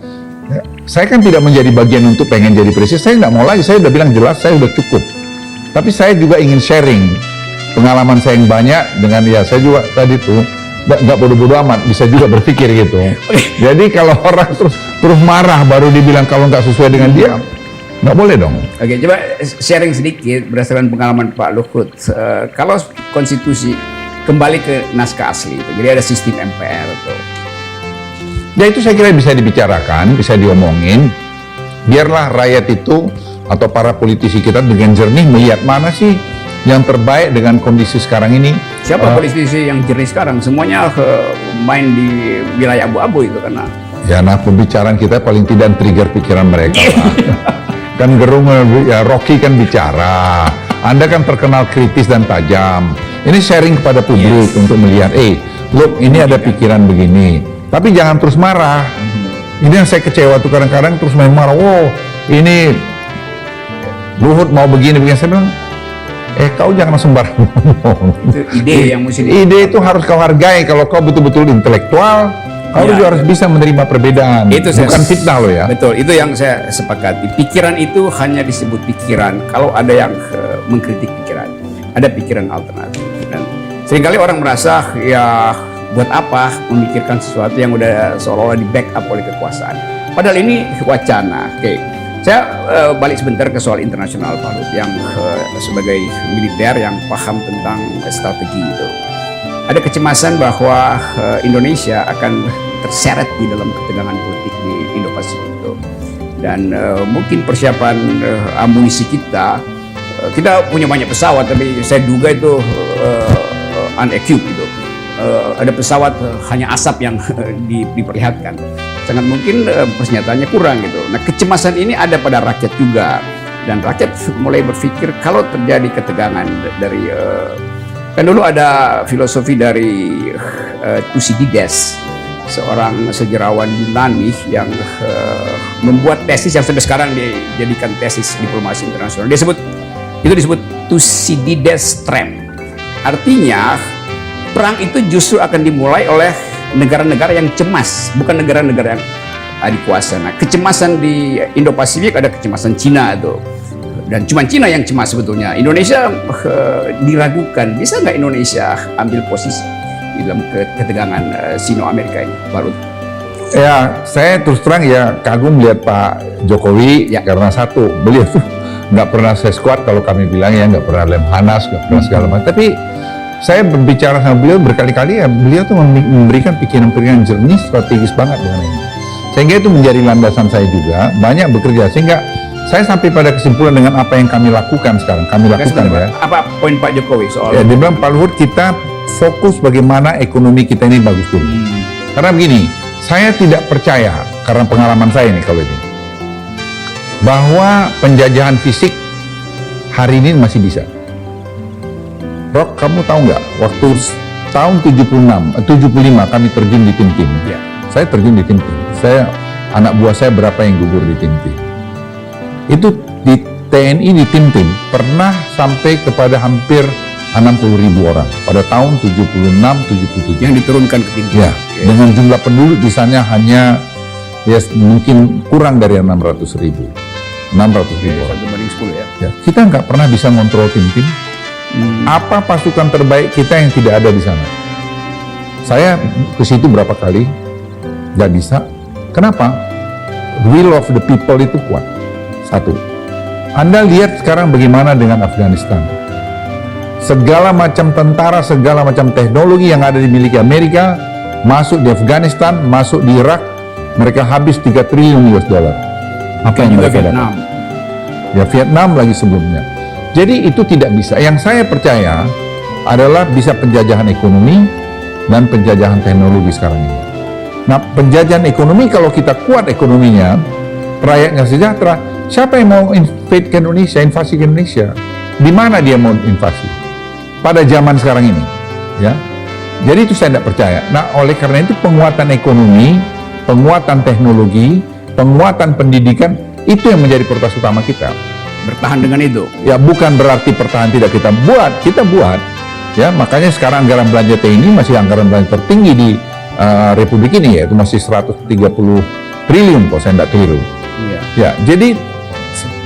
Speaker 2: Ya, saya kan tidak menjadi bagian untuk pengen jadi presiden. Saya nggak mau lagi. Saya udah bilang jelas, saya udah cukup. Tapi saya juga ingin sharing pengalaman saya yang banyak dengan saya juga tadi tuh nggak bodoh-bodoh amat, bisa juga berpikir gitu. Jadi kalau orang terus marah baru dibilang kalau nggak sesuai dengan dia, nggak boleh dong.
Speaker 1: Oke, coba sharing sedikit berdasarkan pengalaman Pak Luhut. Kalau konstitusi kembali ke naskah asli itu, jadi ada sistem MPR tuh.
Speaker 2: Ya itu saya kira bisa dibicarakan, bisa diomongin. Biarlah rakyat itu atau para politisi kita dengan jernih melihat mana sih yang terbaik dengan kondisi sekarang ini.
Speaker 1: Siapa politisi yang jernih sekarang? Semuanya main di wilayah abu-abu itu karena.
Speaker 2: Ya, nah pembicaraan kita paling tidak trigger pikiran mereka lah. Kan Gerung, ya Rocky kan bicara. Anda kan terkenal kritis dan tajam. Ini sharing kepada publik untuk melihat, look ini ada pikiran begini. Tapi jangan terus marah. Ini yang saya kecewa tuh kadang-kadang terus main marah. Wow, ini Luhut mau begini. Saya bilang, kau jangan sembarang ngomong.
Speaker 1: Itu ide yang mesti
Speaker 2: ide itu harus kau hargai. Kalau kau betul-betul intelektual, kau juga harus bisa menerima perbedaan.
Speaker 1: Itu
Speaker 2: bukan fitnah loh ya.
Speaker 1: Betul, itu yang saya sepakati. Pikiran itu hanya disebut pikiran kalau ada yang mengkritik pikiran. Ada pikiran alternatif. Dan seringkali orang merasa ya buat apa memikirkan sesuatu yang udah seolah-olah di backup oleh kekuasaan. Padahal ini wacana. Oke. Saya balik sebentar ke soal internasional Pak Lut, yang sebagai militer yang paham tentang strategi itu. Ada kecemasan bahwa Indonesia akan terseret di dalam ketegangan politik di Indo-Pasifik itu. Dan mungkin persiapan amunisi kita punya banyak pesawat, tapi saya duga itu unequipped gitu. Ada pesawat hanya asap yang diperlihatkan. Sangat mungkin persenjataannya kurang gitu. Nah, kecemasan ini ada pada rakyat juga, dan rakyat mulai berpikir kalau terjadi ketegangan dari kan dulu ada filosofi dari Thucydides, seorang sejarawan Yunani yang membuat tesis yang sampai sekarang dijadikan tesis diplomasi internasional. Itu disebut Thucydides trap. Artinya perang itu justru akan dimulai oleh negara-negara yang cemas, bukan negara-negara yang adikuasa. Nah, kecemasan di Indo-Pasifik ada kecemasan Cina itu, dan cuma Cina yang cemas sebetulnya. Indonesia diragukan, bisa nggak Indonesia ambil posisi di dalam ketegangan Sino-Amerika ini, Pak Lut?
Speaker 2: Ya, saya terus terang ya kagum lihat Pak Jokowi ya, karena satu, beliau tuh nggak pernah seskuat kalau kami bilang ya, nggak pernah lemhanas, nggak pernah segala macam. Tapi saya berbicara sama beliau berkali-kali ya, beliau tuh memberikan pikiran-pikiran jernih, strategis banget dengan ini. Sehingga itu menjadi landasan saya juga, banyak bekerja. Sehingga saya sampai pada kesimpulan dengan apa yang kami lakukan sekarang. Kami lakukan ya.
Speaker 1: Apa poin Pak Jokowi soal?
Speaker 2: Ya, dia bilang, Pak Luhut, kita fokus bagaimana ekonomi kita ini bagus dulu. Karena begini, saya tidak percaya, karena pengalaman saya nih kalau ini, bahwa penjajahan fisik hari ini masih bisa. Rock, kamu tahu nggak, waktu tahun 75 kami terjun di tim-tim.
Speaker 1: Ya.
Speaker 2: Saya terjun di tim-tim. Anak buah saya berapa yang gugur di tim-tim. Itu di TNI di tim-tim pernah sampai kepada hampir 60.000 orang pada tahun 76-77.
Speaker 1: Yang diturunkan ke tim-tim.
Speaker 2: Ya, dengan jumlah penduduk di sana hanya ya mungkin kurang dari 600.000. 600.000 orang.
Speaker 1: 1/10 ya.
Speaker 2: Ya, kita nggak pernah bisa ngontrol tim-tim. Apa pasukan terbaik kita yang tidak ada di sana? Saya ke situ berapa kali, nggak bisa. Kenapa? Will of the people itu kuat. Satu. Anda lihat sekarang bagaimana dengan Afghanistan. Segala macam tentara, segala macam teknologi yang ada dimiliki Amerika masuk di Afghanistan, masuk di Irak, mereka habis 3 triliun US dollar. Apa yang
Speaker 1: juga
Speaker 2: mereka
Speaker 1: Vietnam.
Speaker 2: dapat? Ya, Vietnam lagi sebelumnya. Jadi itu tidak bisa. Yang saya percaya adalah bisa penjajahan ekonomi dan penjajahan teknologi sekarang ini. Nah, penjajahan ekonomi kalau kita kuat ekonominya, rakyatnya sejahtera, siapa yang mau invade ke Indonesia, invasi ke Indonesia? Di mana dia mau invasi? Pada zaman sekarang ini, ya. Jadi itu saya tidak percaya. Nah, oleh karena itu penguatan ekonomi, penguatan teknologi, penguatan pendidikan, itu yang menjadi prioritas utama kita.
Speaker 1: Bertahan dengan itu.
Speaker 2: Ya, bukan berarti pertahanan tidak kita buat. Ya, makanya sekarang anggaran belanja TNI masih anggaran belanja tertinggi di Republik ini, yaitu masih 130 triliun kalau saya tidak keliru.
Speaker 1: Iya.
Speaker 2: Ya, jadi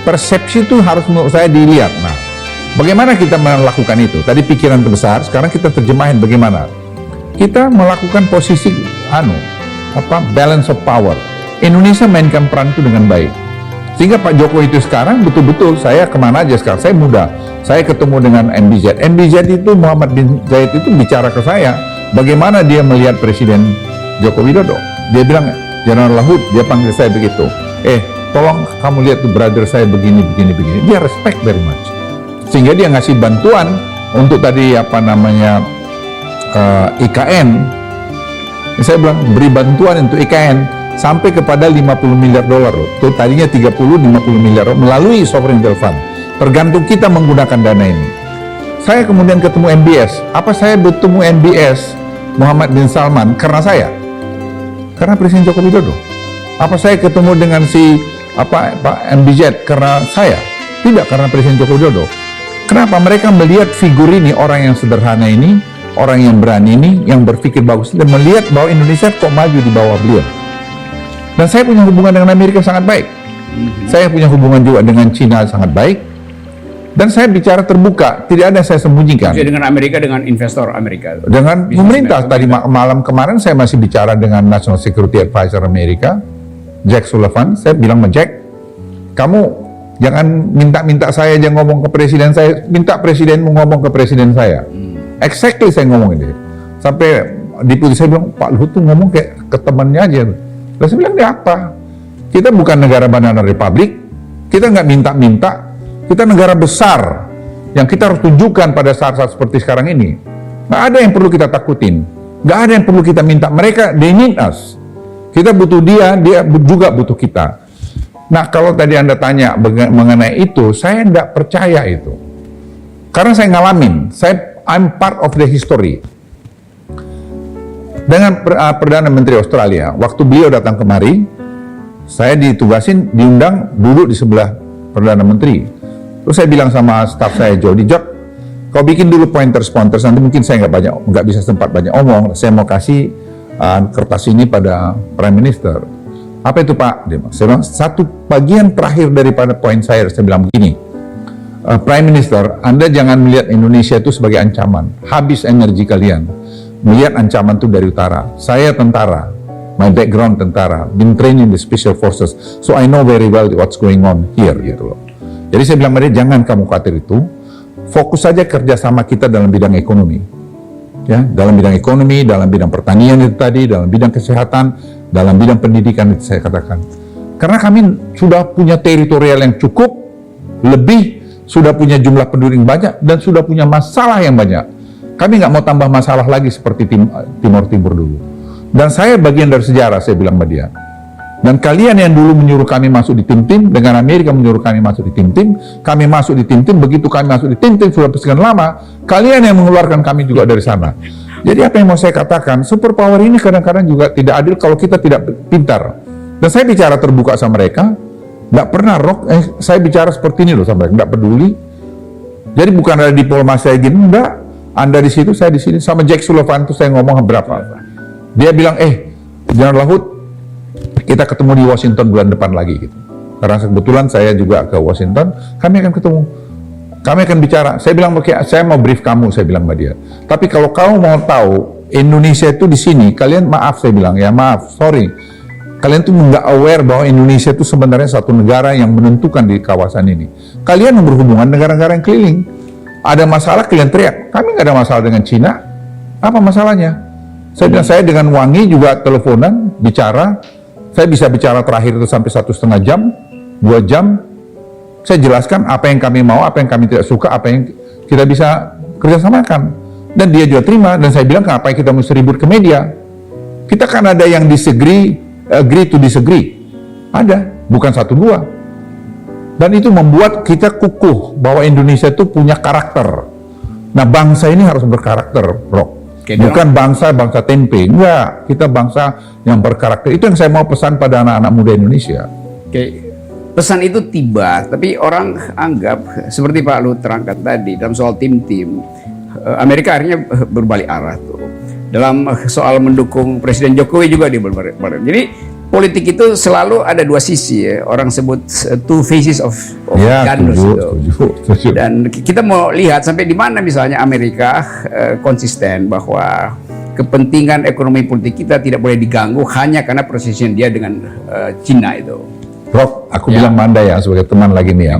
Speaker 2: persepsi itu harus menurut saya dilihat. Nah, bagaimana kita melakukan itu? Tadi pikiran terbesar, sekarang kita terjemahin bagaimana kita melakukan posisi balance of power. Indonesia mainkan peran itu dengan baik. Sehingga Pak Jokowi itu sekarang betul-betul, saya kemana aja sekarang, saya muda, saya ketemu dengan MBZ. MBZ itu, Muhammad bin Zayed itu bicara ke saya, bagaimana dia melihat Presiden Joko Widodo. Dia bilang, General Luhut, dia panggil saya begitu, tolong kamu lihat tuh brother saya begini. Dia respect very much. Sehingga dia ngasih bantuan untuk tadi IKN. Saya bilang, beri bantuan untuk IKN, sampai kepada 50 miliar dolar loh. Itu tadinya 30-50 miliar melalui sovereign wealth fund. Tergantung kita menggunakan dana ini. Saya kemudian ketemu MBS. Apa saya bertemu MBS Muhammad bin Salman karena saya? Karena Presiden Joko Widodo. Apa saya ketemu dengan Pak MBZ karena saya? Tidak, karena Presiden Joko Widodo. Kenapa? Mereka melihat figur ini, orang yang sederhana ini, orang yang berani ini, yang berpikir bagus, dan melihat bahwa Indonesia kok maju di bawah beliau. Dan saya punya hubungan dengan Amerika sangat baik. Saya punya hubungan juga dengan Cina sangat baik. Dan saya bicara terbuka, tidak ada yang saya sembunyikan.
Speaker 1: Jadi dengan Amerika, dengan investor Amerika.
Speaker 2: Dengan pemerintah. Tadi malam kemarin saya masih bicara dengan National Security Advisor Amerika, Jack Sullivan. Saya bilang sama Jack, kamu jangan minta saya aja ngomong ke presiden saya, minta presidenmu ngomong ke presiden saya. Exactly saya ngomong ini. Sampai deputi saya bilang, Pak Luhut tuh ngomong kayak ke temannya aja. Lalu saya bilang, dia apa? Kita bukan negara banana republik, kita nggak minta-minta, kita negara besar yang kita harus tunjukkan pada saat-saat seperti sekarang ini. Nggak ada yang perlu kita takutin, nggak ada yang perlu kita minta. Mereka, they need us. Kita butuh dia juga butuh kita. Nah, kalau tadi Anda tanya mengenai itu, saya nggak percaya itu. Karena saya ngalamin, I'm part of the history. Dengan Perdana Menteri Australia, waktu beliau datang kemari, saya ditugasin, diundang duduk di sebelah Perdana Menteri. Terus saya bilang sama staf saya, Jody, kau bikin dulu pointers, nanti mungkin saya nggak bisa sempat banyak omong, saya mau kasih kertas ini pada Prime Minister. Apa itu Pak? Saya bilang, satu bagian terakhir daripada poin saya bilang begini, Prime Minister, Anda jangan melihat Indonesia itu sebagai ancaman, habis energi kalian, melihat ancaman itu dari utara. Saya tentara, my background tentara, been trained in the Special Forces, so I know very well what's going on here, gitu loh. Jadi saya bilang mereka, jangan kamu khawatir itu, fokus saja kerjasama kita dalam bidang ekonomi. Ya, dalam bidang ekonomi, dalam bidang pertanian itu tadi, dalam bidang kesehatan, dalam bidang pendidikan itu saya katakan. Karena kami sudah punya teritorial yang cukup, lebih, sudah punya jumlah penduduk yang banyak, dan sudah punya masalah yang banyak. Kami nggak mau tambah masalah lagi seperti Timur dulu. Dan saya bagian dari sejarah, saya bilang sama dia. Dan kalian yang dulu menyuruh kami masuk di tim-tim, dengan Amerika menyuruh kami masuk di tim-tim, kami masuk di tim-tim, begitu kami masuk di tim-tim, sudah sekian lama, kalian yang mengeluarkan kami juga dari sana. Jadi apa yang mau saya katakan, superpower ini kadang-kadang juga tidak adil kalau kita tidak pintar. Dan saya bicara terbuka sama mereka, nggak pernah saya bicara seperti ini loh sama mereka, nggak peduli. Jadi bukan ada diplomasi saya gini, enggak. Anda di situ, saya di sini. Sama Jack Sullivan itu saya ngomong berapa. Dia bilang, General Luhut, kita ketemu di Washington bulan depan lagi gitu. Karena kebetulan saya juga ke Washington, kami akan ketemu. Kami akan bicara. Saya bilang, saya mau brief kamu, saya bilang sama dia. Tapi kalau kamu mau tahu Indonesia itu di sini, kalian maaf saya bilang ya, maaf, sorry. Kalian tuh nggak aware bahwa Indonesia itu sebenarnya satu negara yang menentukan di kawasan ini. Kalian berhubungan negara-negara yang keliling. Ada masalah kalian teriak. Kami nggak ada masalah dengan Cina. Apa masalahnya? Saya bilang, saya dengan Wangi juga teleponan, bicara. Saya bisa bicara terakhir itu sampai 1,5 jam, 2 jam. Saya jelaskan apa yang kami mau, apa yang kami tidak suka, apa yang kita bisa kerjasamakan. Dan dia juga terima, dan saya bilang, kenapa kita mesti ribut ke media? Kita kan ada yang disagree, agree to disagree. Ada, bukan 1-2. Dan itu membuat kita kukuh bahwa Indonesia itu punya karakter. Nah, bangsa ini harus berkarakter, bro. Bukan bangsa tempe, enggak. Kita bangsa yang berkarakter. Itu yang saya mau pesan pada anak-anak muda Indonesia.
Speaker 1: Pesan itu tiba, tapi orang anggap seperti Pak Luhut terangkat tadi dalam soal tim-tim, Amerika akhirnya berbalik arah tuh. Dalam soal mendukung Presiden Jokowi juga dia berbalik. Jadi politik itu selalu ada dua sisi ya. Orang sebut two faces of gun. Dan kita mau lihat sampai di mana misalnya Amerika konsisten bahwa kepentingan ekonomi politik kita tidak boleh diganggu hanya karena persisian dia dengan Cina itu.
Speaker 2: Rob, aku bilang Manda ya sebagai teman lagi nih ya.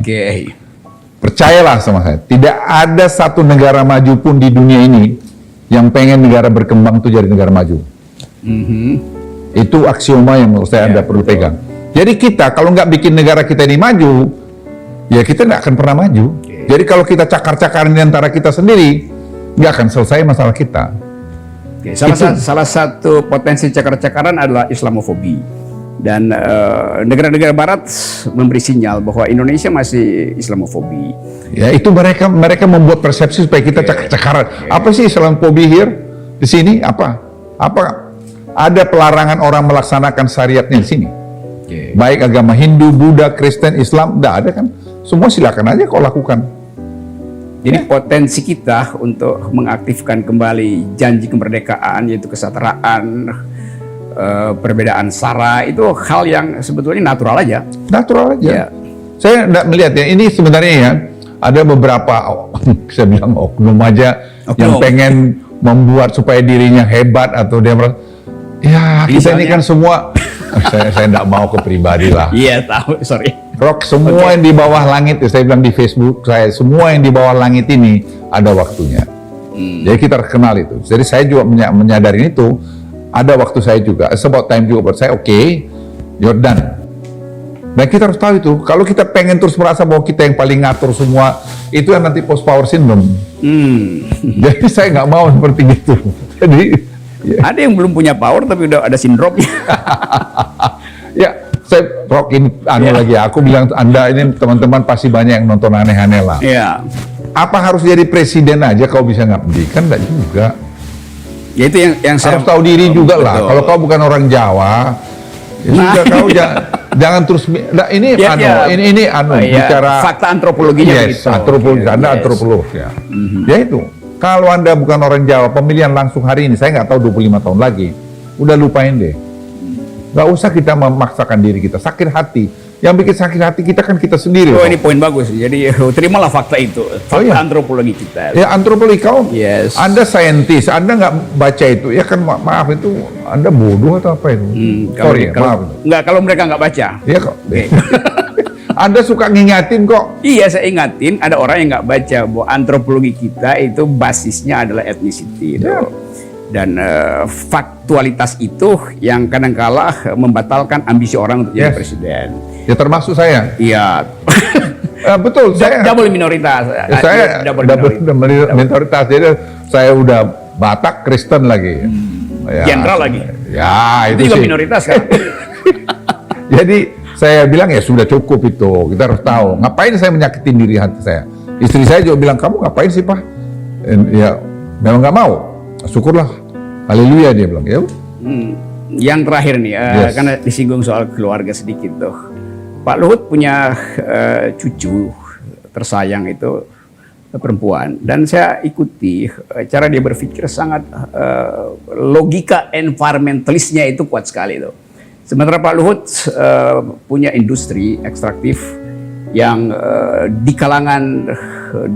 Speaker 2: Percayalah sama saya, tidak ada satu negara maju pun di dunia ini yang pengen negara berkembang itu jadi negara maju. Itu aksioma yang menurut saya Anda perlu pegang. Jadi kita kalau nggak bikin negara kita ini maju, ya kita nggak akan pernah maju. Jadi kalau kita cakar-cakarin di antara kita sendiri, nggak akan selesai masalah kita.
Speaker 1: Salah satu potensi cakar-cakaran adalah Islamofobi. Dan negara-negara Barat memberi sinyal bahwa Indonesia masih Islamofobi.
Speaker 2: Ya itu mereka membuat persepsi supaya kita cakar-cakaran. Apa sih Islamofobi here di sini? Apa ada pelarangan orang melaksanakan syariatnya di sini? Baik agama Hindu, Buddha, Kristen, Islam, tidak ada kan? Semua silakan aja kau lakukan.
Speaker 1: Jadi potensi kita untuk mengaktifkan kembali janji kemerdekaan, yaitu kesetaraan, perbedaan sara, itu hal yang sebetulnya natural aja. Natural aja.
Speaker 2: Saya tidak melihat ya, ini sebenarnya ya, ada beberapa, saya bilang oknum aja, yang pengen membuat supaya dirinya hebat atau dia merasa, ya kita ini kan semua, saya tidak mau ke pribadi lah.
Speaker 1: Iya tahu, sorry.
Speaker 2: Rock, semua yang di bawah langit, saya bilang di Facebook saya, semua yang di bawah langit ini ada waktunya. Jadi kita kenal itu. Jadi saya juga menyadari itu. Ada waktu saya juga, it's about time juga buat saya, oke, you're done. Dan kita harus tahu itu, kalau kita pengen terus merasa bahwa kita yang paling ngatur semua, itu yang nanti post power syndrome. Jadi saya nggak mau seperti itu. Jadi
Speaker 1: ada yang belum punya power tapi udah ada sindromnya.
Speaker 2: ya, saya rock ini lagi. Aku bilang Anda ini teman-teman pasti banyak yang nonton aneh-aneh lah.
Speaker 1: Iya.
Speaker 2: Apa harus jadi presiden aja kau bisa ngabdi? Kan enggak juga.
Speaker 1: Ya itu yang saya
Speaker 2: Harus tahu diri juga lah.
Speaker 1: Betul.
Speaker 2: Kalau kau bukan orang Jawa, ya sudah kau jangan terus. Nah, ini bicara
Speaker 1: fakta antropologinya
Speaker 2: yes,
Speaker 1: begitu.
Speaker 2: antropologi. Anda
Speaker 1: Yes.
Speaker 2: antropolog ya. Ya itu. Kalau Anda bukan orang Jawa, pemilihan langsung hari ini, saya nggak tahu 25 tahun lagi. Udah lupain deh. Nggak usah kita memaksakan diri kita. Sakit hati. Yang bikin sakit hati kita kan kita sendiri.
Speaker 1: Oh, ini poin bagus. Jadi terimalah fakta itu. Fakta
Speaker 2: iya.
Speaker 1: antropologi kita.
Speaker 2: Ya antropologi kau.
Speaker 1: Yes.
Speaker 2: Anda saintis, Anda nggak baca itu. Ya kan maaf itu Anda bodoh atau apa itu? Sorry, maaf.
Speaker 1: Kalau mereka nggak baca.
Speaker 2: Ya kok.
Speaker 1: Oke.
Speaker 2: Anda suka ngingatin kok.
Speaker 1: Iya, saya ingatin ada orang yang nggak baca bahwa antropologi kita itu basisnya adalah ethnicity.
Speaker 2: Ya.
Speaker 1: Dan faktualitas itu yang kadang-kala membatalkan ambisi orang untuk jadi
Speaker 2: Yes.
Speaker 1: presiden.
Speaker 2: Ya termasuk saya.
Speaker 1: Iya.
Speaker 2: Betul, saya
Speaker 1: Double minoritas.
Speaker 2: saya
Speaker 1: double
Speaker 2: minoritas. Jadi saya udah Batak Kristen lagi. Ya,
Speaker 1: Jenderal lagi.
Speaker 2: Ya,
Speaker 1: Itu juga
Speaker 2: sih.
Speaker 1: minoritas kan.
Speaker 2: Jadi saya bilang ya sudah cukup itu. Kita harus tahu. Ngapain saya menyakitin diri hati saya? Istri saya juga bilang, kamu ngapain sih Pak? Ya memang nggak mau. Syukurlah. Haleluya dia bilang. Ya.
Speaker 1: Yang terakhir nih,
Speaker 2: Yes.
Speaker 1: karena disinggung soal keluarga sedikit tuh. Pak Luhut punya cucu tersayang itu perempuan, dan saya ikuti cara dia berpikir sangat logika environmentalisnya itu kuat sekali tuh. Sementara Pak Luhut punya industri ekstraktif yang di kalangan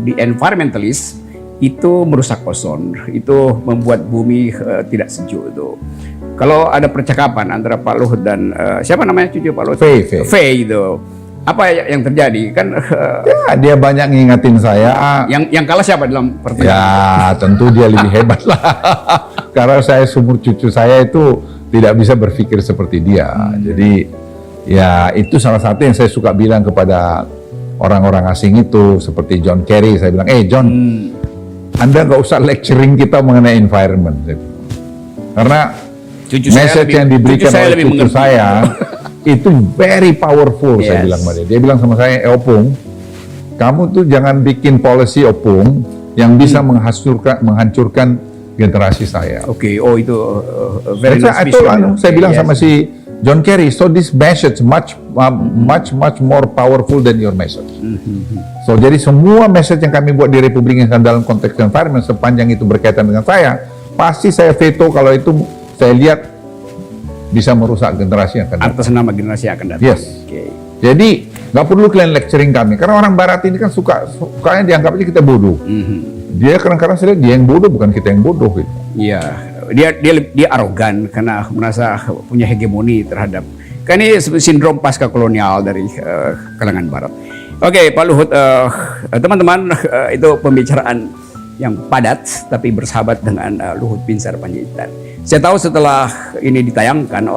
Speaker 1: di environmentalis itu merusak ozon, itu membuat bumi tidak sejuk tuh. Kalau ada percakapan antara Pak Luhut dan siapa namanya cucu Pak Luhut? Faye itu. Apa yang terjadi? Kan
Speaker 2: Ya, dia banyak ngingetin saya.
Speaker 1: yang kalah siapa dalam pertandingan?
Speaker 2: Ya, tentu dia lebih hebat lah. Karena saya sumur cucu saya itu tidak bisa berpikir seperti dia. Jadi, ya itu salah satu yang saya suka bilang kepada orang-orang asing itu, seperti John Kerry. Saya bilang, John, Anda nggak usah lecturing kita mengenai environment. Karena message yang diberikan oleh cucu saya itu very powerful. Yes. Saya bilang sama dia. Dia bilang sama saya, Opung, kamu tuh jangan bikin policy Opung yang bisa menghancurkan generasi saya.
Speaker 1: Oke, oh itu very nice.
Speaker 2: Saya bilang sama si John Kerry, so this message much more powerful than your message. So jadi semua message yang kami buat di Republik Indonesia dalam konteks environment, sepanjang itu berkaitan dengan saya, pasti saya veto kalau itu saya lihat bisa merusak generasi yang akan datang.
Speaker 1: Atas nama generasi yang akan datang.
Speaker 2: Yes.
Speaker 1: Okay.
Speaker 2: Jadi nggak perlu kalian lecturing kami, karena orang Barat ini kan sukanya dianggapnya kita bodoh. Dia kadang-kadang saya lihat dia yang bodoh, bukan kita yang bodoh. Gitu.
Speaker 1: Iya, dia arogan karena merasa punya hegemoni terhadap. Kan ini sindrom pasca kolonial dari kalangan Barat. Oke, Pak Luhut, teman-teman, itu pembicaraan yang padat tapi bersahabat dengan Luhut Binsar Panjaitan. Saya tahu setelah ini ditayangkan,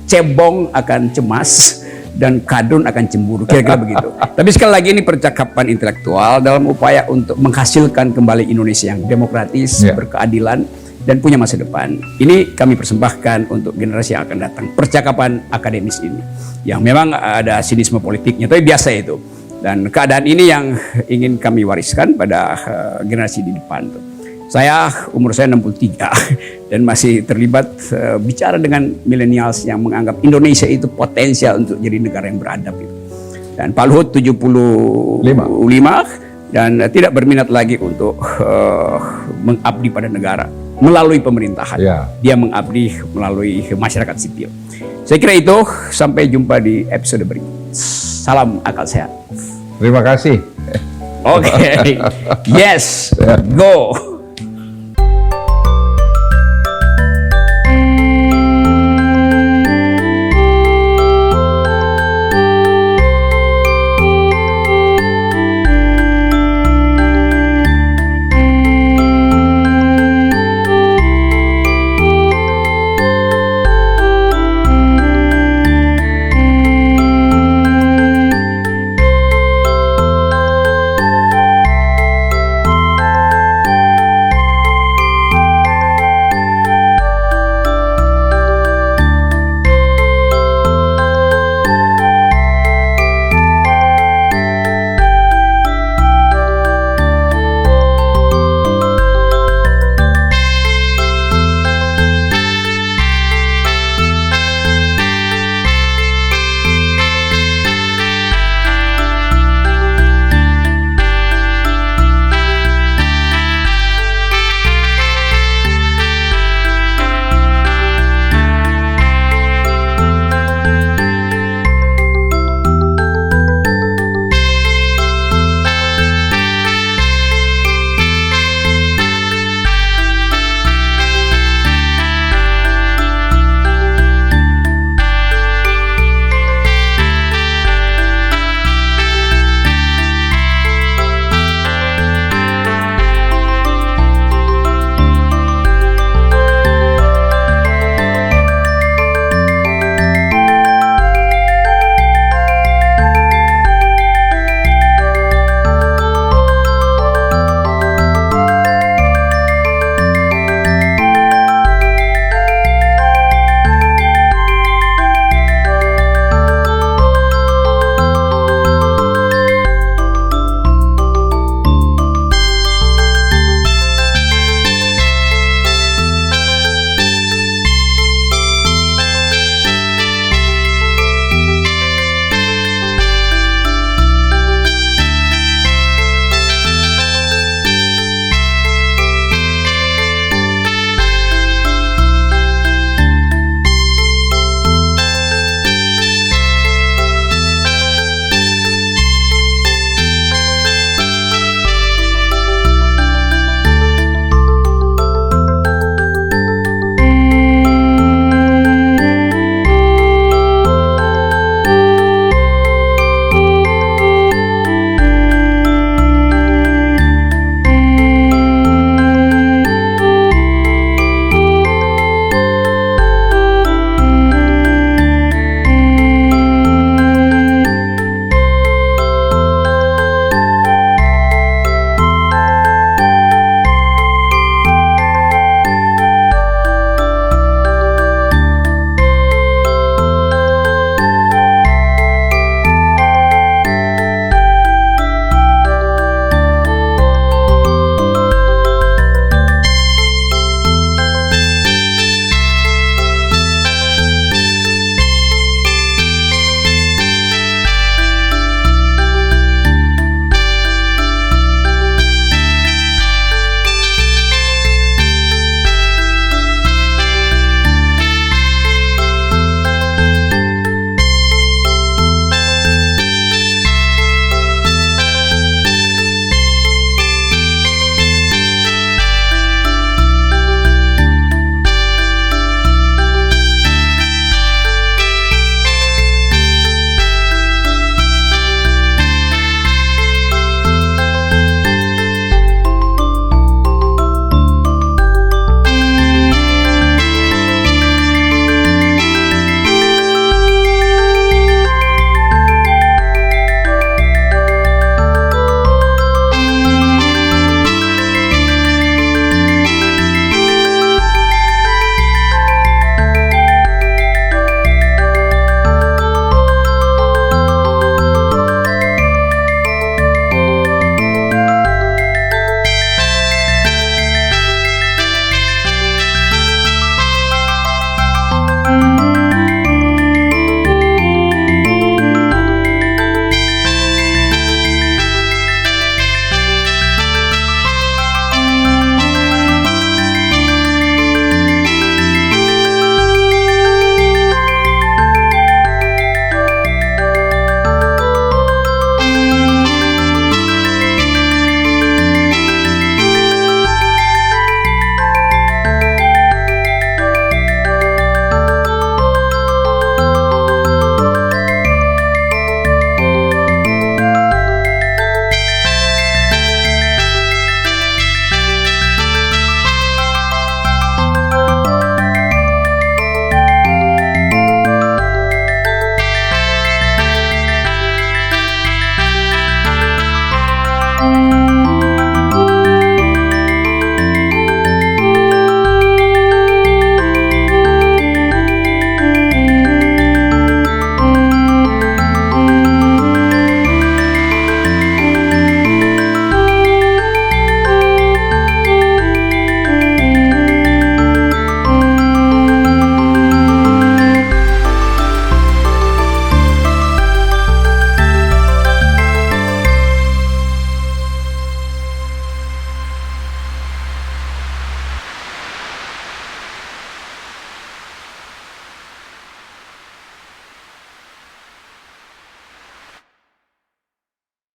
Speaker 1: Cebong akan cemas dan Kadun akan cemburu, kira-kira begitu. Tapi sekali lagi ini percakapan intelektual dalam upaya untuk menghasilkan kembali Indonesia yang demokratis, berkeadilan, dan punya masa depan. Ini kami persembahkan untuk generasi yang akan datang. Percakapan akademis ini, yang memang ada sinisme politiknya, tapi biasa itu. Dan keadaan ini yang ingin kami wariskan pada generasi di depan tuh. Saya umur saya 63 dan masih terlibat bicara dengan millennials yang menganggap Indonesia itu potensial untuk jadi negara yang beradab itu. Dan Pak Luhut 75 dan tidak berminat lagi untuk mengabdi pada negara melalui pemerintahan. Dia mengabdi melalui masyarakat sipil. Saya kira itu, sampai jumpa di episode berikut. Salam akal sehat.
Speaker 2: Terima kasih.
Speaker 1: Oke. Yes. Go.